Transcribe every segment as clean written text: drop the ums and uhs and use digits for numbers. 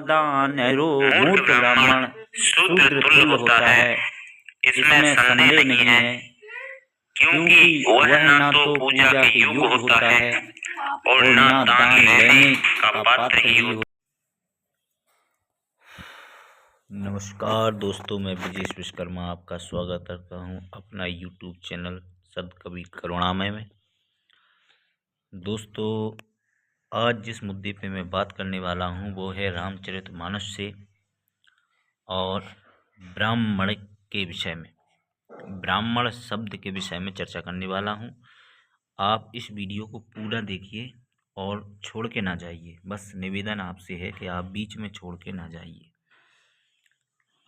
दान रो मूर्ख ब्राह्मण शूद्र तुल्य होता है, इसमें संदेह नहीं है, क्योंकि वह ना तो पूजा के योग्य होता है और ना दान लेने का पात्र ही होता है। नमस्कार दोस्तों, मैं ब्रजेश विश्वकर्मा आपका स्वागत करता हूं अपना यूट्यूब चैनल सदकवि करुणामय में। दोस्तों, आज जिस मुद्दे पे मैं बात करने वाला हूं वो है रामचरितमानस से और ब्राह्मण के विषय में, ब्राह्मण शब्द के विषय में चर्चा करने वाला हूं। आप इस वीडियो को पूरा देखिए और छोड़ के ना जाइए। बस निवेदन आपसे है कि आप बीच में छोड़ के ना जाइए।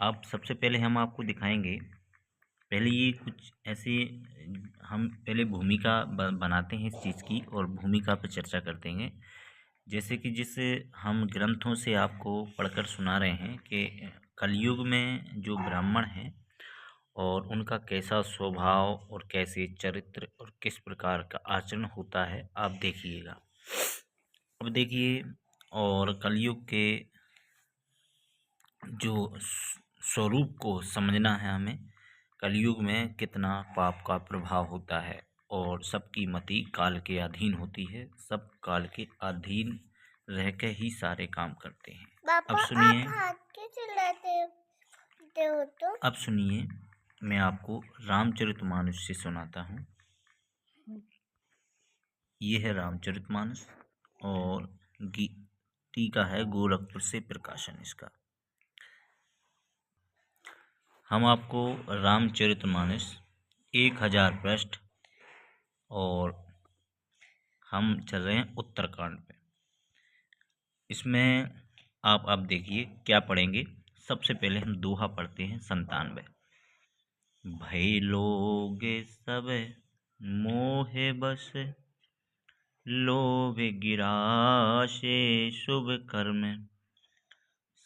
आप सबसे पहले हम आपको दिखाएंगे, पहले ये कुछ ऐसे हम पहले भूमिका बनाते हैं इस चीज़ की और भूमिका पर चर्चा करते हैं। जैसे कि जिस हम ग्रंथों से आपको पढ़कर सुना रहे हैं कि कलयुग में जो ब्राह्मण हैं और उनका कैसा स्वभाव और कैसे चरित्र और किस प्रकार का आचरण होता है, आप देखिएगा। अब देखिए, और कलयुग के जो स्वरूप को समझना है हमें। कलयुग में कितना पाप का प्रभाव होता है और सबकी मति काल के अधीन होती है। सब काल के अधीन रह के ही सारे काम करते हैं। अब सुनिए, मैं आपको रामचरितमानस से सुनाता हूँ। ये है रामचरितमानस और टीका है गोरखपुर से प्रकाशन इसका। हम आपको रामचरितमानस 1000 पृष्ठ और हम चल रहे हैं उत्तरकांड पे। इसमें आप देखिए क्या पढ़ेंगे। सबसे पहले हम दोहा पढ़ते हैं 97। भय लोग सब मोहे बस, लोभ गिराशे शुभ कर्म,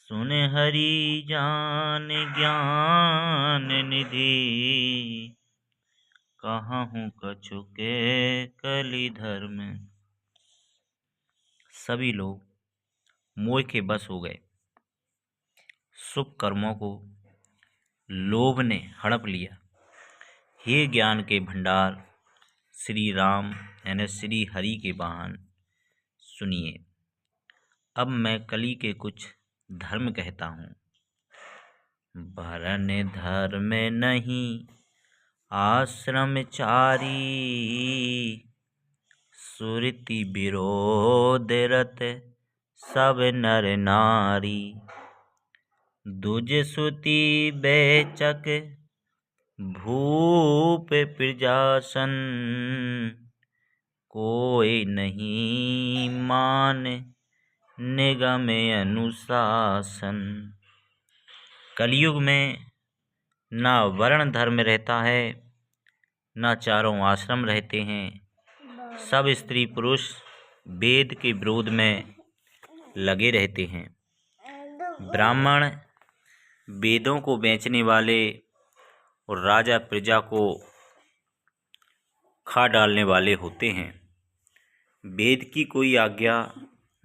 सुन हरि जान ज्ञान निधि, कहूँ कछु के कलि धर्म। सभी लोग मोह के बस हो गए, शुभ कर्मों को लोभ ने हड़प लिया। हे ज्ञान के भंडार श्री राम यानी श्री हरि के वाहन, सुनिए। अब मैं कलि के कुछ धर्म कहता हूँ। भरन धर्म नहीं आश्रम चारी, सुरति विरोध रत सब नर नारी, दुज सुति बेचक भूप प्रजासन, कोई नहीं मान निगम अनुशासन। कलयुग में ना वर्ण धर्म रहता है, ना चारों आश्रम रहते हैं। सब स्त्री पुरुष वेद के विरोध में लगे रहते हैं। ब्राह्मण वेदों को बेचने वाले और राजा प्रजा को खा डालने वाले होते हैं। वेद की कोई आज्ञा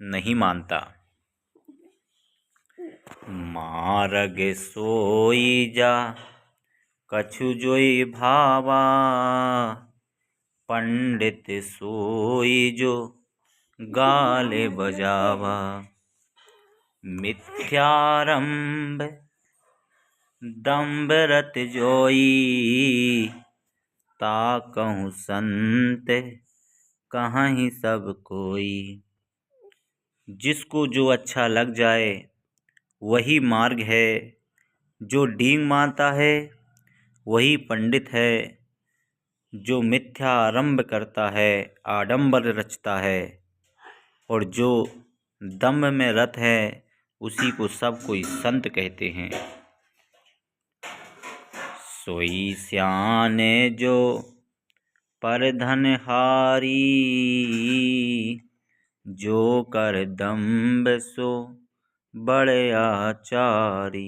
नहीं मानता। मार्ग सोई जा कछु जोई भावा, पंडित सोई जो गाले बजावा, मिथ्यारंभ दंभ रत जोई, ताकहु संत कहीं सब कोई। जिसको जो अच्छा लग जाए वही मार्ग है, जो डींग मारता है वही पंडित है, जो मिथ्या आरंभ करता है आडंबर रचता है, और जो दम्भ में रत है उसी को सब कोई संत कहते हैं। सोई सियाने जो परधनहारी, जो कर दम्भ सो बड़े आचारी,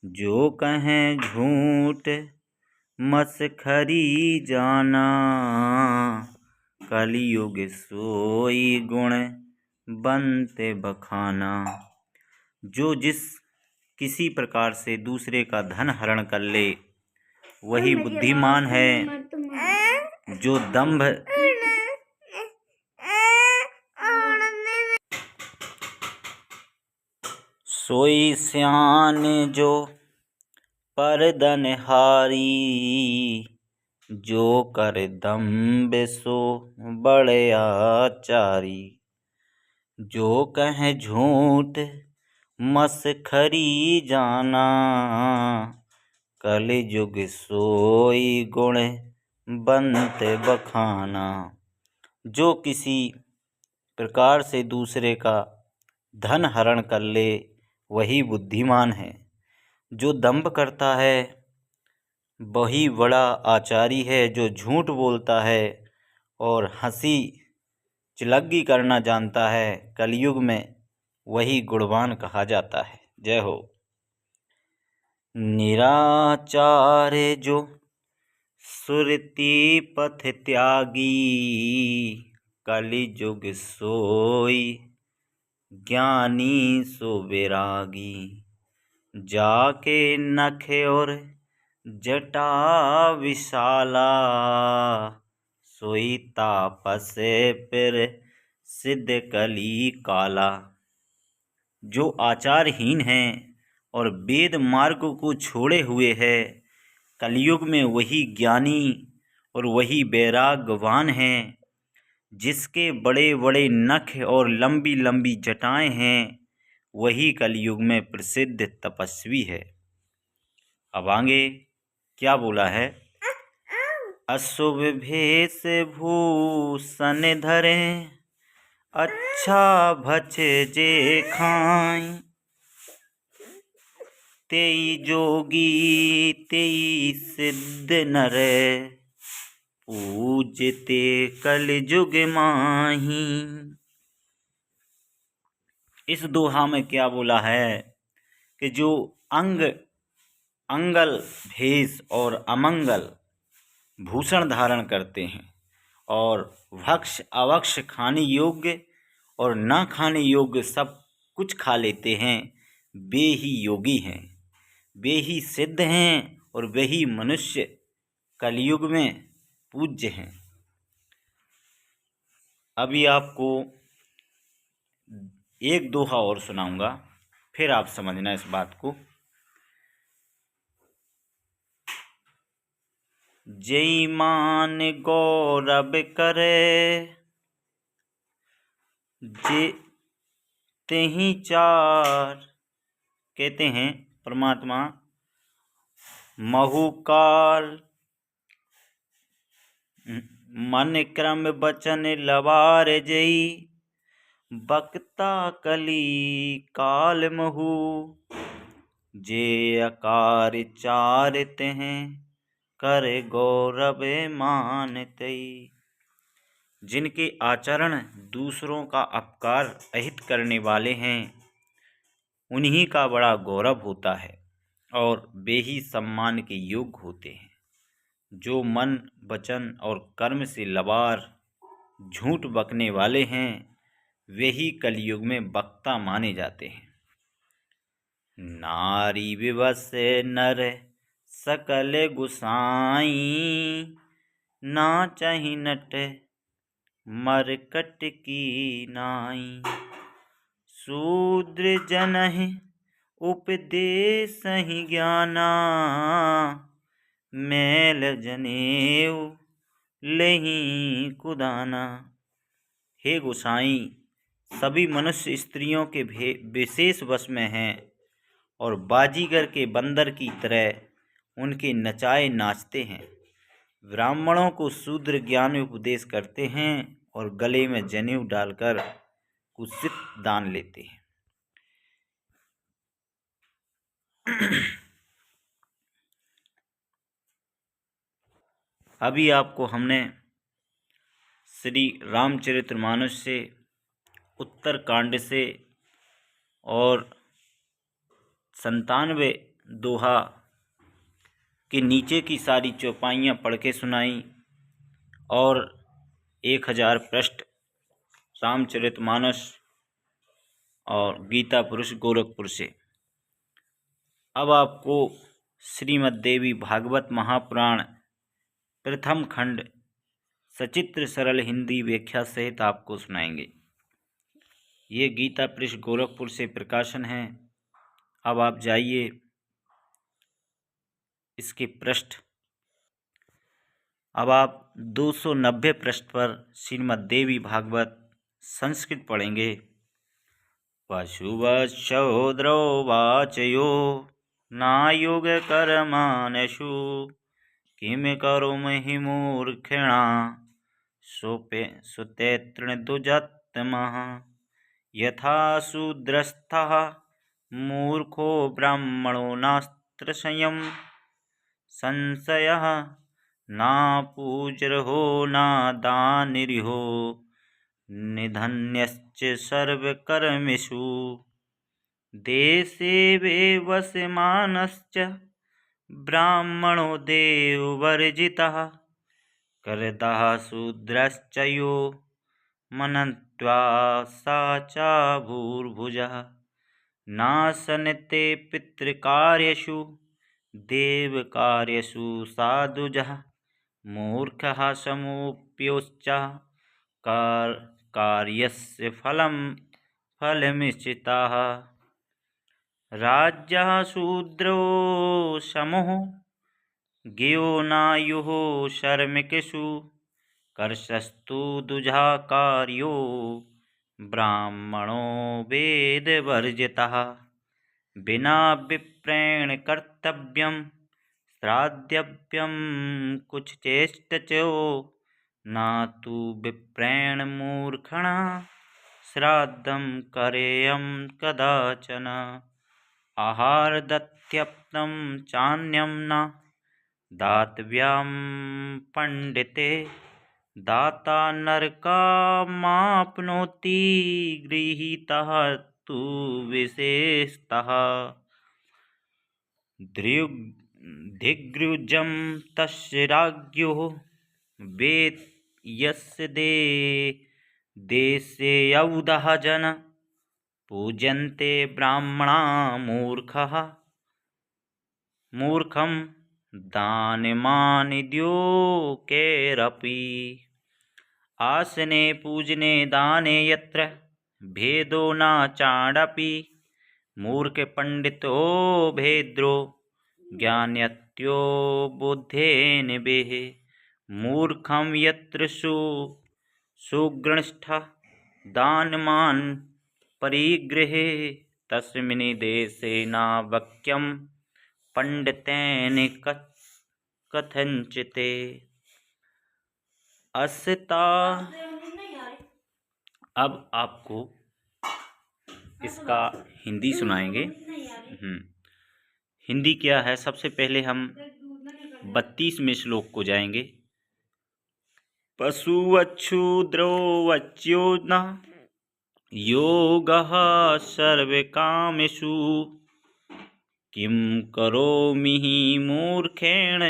जो कहें झूठ मसखरी जाना, कलयुग सोई गुण बनते बखाना। जो जिस किसी प्रकार से दूसरे का धन हरण कर ले वही बुद्धिमान है। जो दंभ सोई सियान जो परदनहारी, जो कर दंभ सो बड़े आचारी। जो कह झूठ मसखरी जाना, कलयुग सोई गुण बंत बखाना। जो किसी प्रकार से दूसरे का धन हरण कर ले वही बुद्धिमान है। जो दंभ करता है वही बड़ा आचारी है। जो झूठ बोलता है और हंसी चिलग्गी करना जानता है कलयुग में वही गुणवान कहा जाता है। जय हो। निराचार जो सुरति पथ त्यागी, कलयुग सोई ज्ञानी सो विरागी। जाके नख और जटा विशाला, सोई तापस पर सिद्ध कली काला। जो आचारहीन है और वेद मार्ग को छोड़े हुए है कलयुग में वही ज्ञानी और वही वैरागवान है। जिसके बड़े बड़े नख और लंबी लंबी जटाएं हैं वही कलयुग में प्रसिद्ध तपस्वी है। अब आगे क्या बोला है। अशुभ भेष भूषण धरे, अच्छा भच जे खाई। तेई जोगी तेई सिद्ध नर, पूजते कलयुग माही। इस दोहा में क्या बोला है कि जो अंगल भेष और अमंगल भूषण धारण करते हैं और भक्ष अवक्ष खाने योग्य और न खाने योग्य सब कुछ खा लेते हैं, वे ही योगी हैं, वे ही सिद्ध हैं और वे ही मनुष्य कलयुग में पूज्य हैं। अभी आपको एक दोहा और सुनाऊंगा, फिर आप समझना इस बात को। जय मान गौरव करे, जे तेहि चार। कहते हैं परमात्मा महुकाल मन क्रम बचन लवार जई, बक्ता कली काल महु। जे अकार चारत हैं कर गौरव मानतई। जिनके आचरण दूसरों का अपकार अहित करने वाले हैं उन्हीं का बड़ा गौरव होता है और वे ही सम्मान के योग्य होते हैं। जो मन वचन और कर्म से लबार झूठ बकने वाले हैं वे ही कलयुग में वक्ता माने जाते हैं। नारी विवश नर सकल गुसाई, ना चाहि नट मरकट की नाई। शूद्र जनहि उपदेशहि ज्ञाना, मैल जनेऊ लही कुदाना। हे गोसाई, सभी मनुष्य स्त्रियों के विशेष वश में हैं और बाजीगर के बंदर की तरह उनके नचाए नाचते हैं। ब्राह्मणों को शूद्र ज्ञान उपदेश करते हैं और गले में जनेऊ डालकर कुत्सित दान लेते हैं। अभी आपको हमने श्री रामचरितमानस से उत्तर कांड से और 97 दोहा के नीचे की सारी चौपाइयाँ पढ़ के सुनाई और 1000 पृष्ठ रामचरितमानस और गीता पुरुष गोरखपुर से। अब आपको श्रीमद् देवी भागवत महापुराण प्रथम खंड सचित्र सरल हिंदी व्याख्या सहित आपको सुनाएंगे। ये गीता पुरुष गोरखपुर से प्रकाशन है। अब आप जाइए इसके पृष्ठ। अब आप 290 पृष्ठ पर श्रीमद् देवी भागवत संस्कृत पढ़ेंगे। पशुवत्सोद्रो वाचयो नायुग कर्मानशु किम करोमहि मूर्खिणा सुतेतृणदुजत्तमः यथा शूद्रस्थः मूर्खो ब्राह्मणो नास्त्र संशयः न पूजर्हो न दानिर्हो निधन्यश्च सर्वकर्मेषु देशे वसमानश्च ब्राह्मणो देववर्जितः करदः शूद्रश्च यो मनन्त्वा सा च भूर्भुजः नासनते पितृकार्येषु देवकार्येषु साधुजः मूर्खः समुप्योश्च कार्यस्य फलमिच्छितः राज्यः शूद्रो समोः ज्ञो नायुः शर्मिकेषु कर्षस्तु दुजा कार्यो ब्राह्मणो वेदवर्जितः बिना विप्रेण कर्तव्यं श्राद्धव्यं कुछ चेष्टचो न तु विप्रेण मूर्खणा श्राद्धं करेयं कदाचन आहारदत्यप्तं चान्यं न दातव्यं पंडिते दाता नरकामाप्नोति गृहीतः तु विशेषतः धिग्रुजं तस्य राज्ञो वेद यस्य देशे यौदः जन पूजन्ते ब्राह्मणा मूर्खं दानमानिद्यो कैरपि आसने पूजने दाने यत्र भेदो न चाडपि मूर्ख पंडितो भेद्रो ज्ञानत्यो बुद्धेन बेह मूर्खं यत्र सुगृणष्ठ दानमान परिगृहे तस्मिन् देशे न वाक्यं पंडितेन कथंचिते अस्ता। अब आपको इसका हिंदी सुनाएंगे। हिंदी क्या है, सबसे पहले हम 32वें श्लोक को जाएंगे। पशुवच्छूद्रो वच्यो न योगः सर्वकामेषु किं करोमि मूर्खेण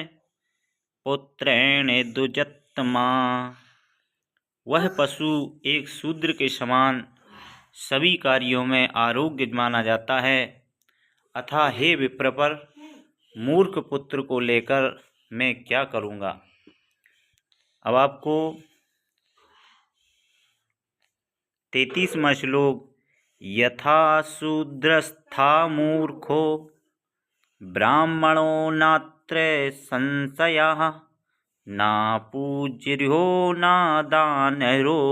पुत्रेण दुजत्तमा। वह पशु एक शूद्र के समान सभी कार्यों में आरोग्य माना जाता है, अतः हे विप्रपर, मूर्ख पुत्र को लेकर मैं क्या करूँगा। अब आपको 33वां श्लोक। यथा शूद्रस्था मूर्खो ब्राह्मणो नात्र संशयः न पूज्यो न दानरो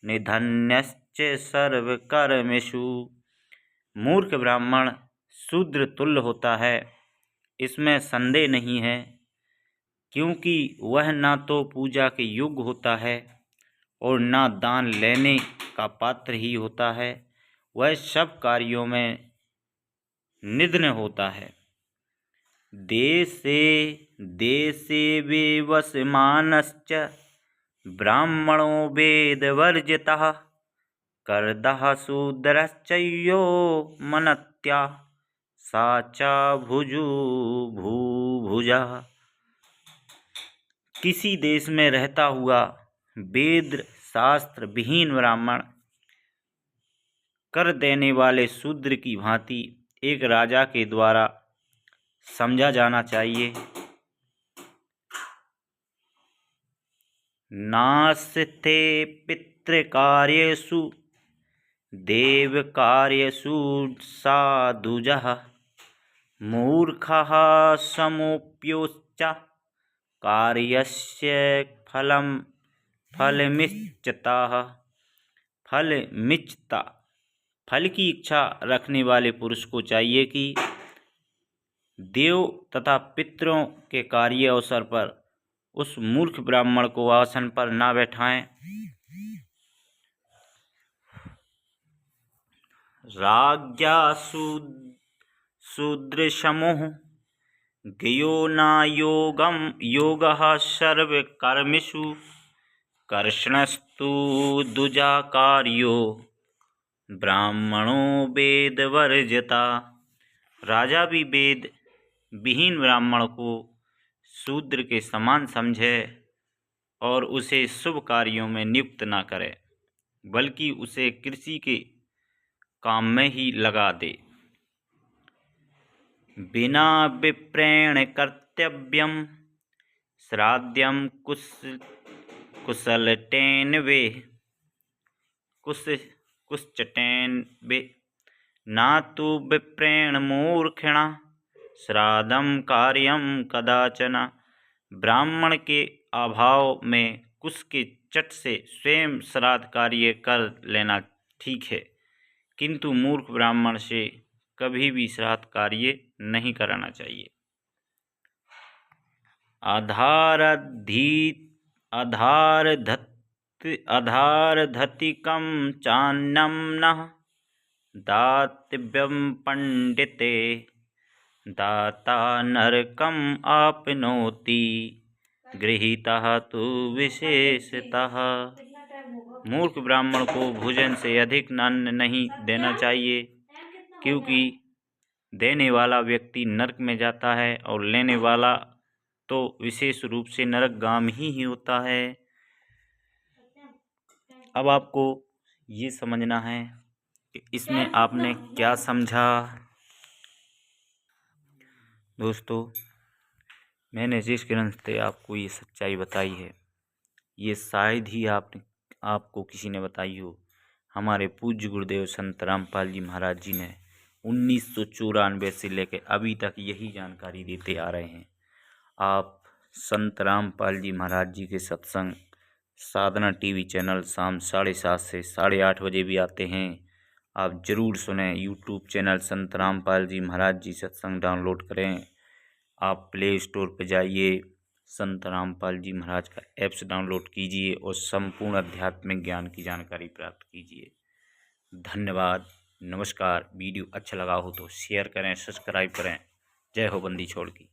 निधन्यश्च सर्वकर्मेषु। मूर्ख ब्राह्मण शूद्र तुल्य होता है, इसमें संदेह नहीं है, क्योंकि वह न तो पूजा के योग्य होता है और न दान लेने का पात्र ही होता है, वह सब कार्यों में निधन होता है। देशे देशे विवस्मानश्च ब्राह्मणो वेदवर्जितः कर्दः शूद्रश्चयो मनत्या सा च भूभुजः। किसी देश में रहता हुआ वेद शास्त्र विहीन ब्राह्मण कर देने वाले शूद्र की भांति एक राजा के द्वारा समझा जाना चाहिए। नास्ते पितृकार्येषु देवकार्येषु साधुजः मूर्खः समुपयोच्च कार्यस्य फलमिच्छता। फल की इच्छा रखने वाले पुरुष को चाहिए कि देव तथा पितरों के कार्य अवसर पर उस मूर्ख ब्राह्मण को आसन पर ना बैठाएं। राज्ञा शूद्रसमोह ज्ञयो न योगः सर्वकर्मसु कर्षणस्तु दुजाकार्यो ब्राह्मणो वेदवर्जिता। राजा भी वेद विहीन ब्राह्मण को शूद्र के समान समझे और उसे शुभ कार्यों में नियुक्त न करे, बल्कि उसे कृषि के काम में ही लगा दे। बिना विप्रेण कर्तव्यम श्राद्धम कुशलटेन वे ना तो विप्रेण मूर्खिणा श्राद्धम कार्यम कदाचन। ब्राह्मण के अभाव में कुश के चट से स्वयं श्राद्ध कार्य कर लेना ठीक है, किंतु मूर्ख ब्राह्मण से कभी भी श्राद्ध कार्य नहीं कराना चाहिए। अधारधतिकं चान्नं नः दातव्यं पंडिते दाता नरकम आपनोति गृहीतः तु विशेषतः। मूर्ख ब्राह्मण को भोजन से अधिक अन्न नहीं देना चाहिए, क्योंकि देने वाला व्यक्ति नरक में जाता है और लेने वाला तो विशेष रूप से नरकगामी ही होता है। अब आपको ये समझना है कि इसमें आपने क्या समझा। दोस्तों, मैंने जिस ग्रंथ से आपको ये सच्चाई बताई है, ये शायद ही आपको किसी ने बताई हो। हमारे पूज्य गुरुदेव संत रामपाल जी महाराज जी ने 1994 से लेकर अभी तक यही जानकारी देते आ रहे हैं। आप संत रामपाल जी महाराज जी के सत्संग साधना टीवी चैनल शाम 7:30 से 8:30 बजे भी आते हैं। आप ज़रूर सुनें। यूट्यूब चैनल संत रामपाल जी महाराज जी सत्संग डाउनलोड करें। आप प्ले स्टोर पर जाइए, संत रामपाल जी महाराज का ऐप्स डाउनलोड कीजिए और संपूर्ण आध्यात्मिक ज्ञान की जानकारी प्राप्त कीजिए। धन्यवाद, नमस्कार। वीडियो अच्छा लगा हो तो शेयर करें, सब्सक्राइब करें। जय हो बंदी छोड़ की।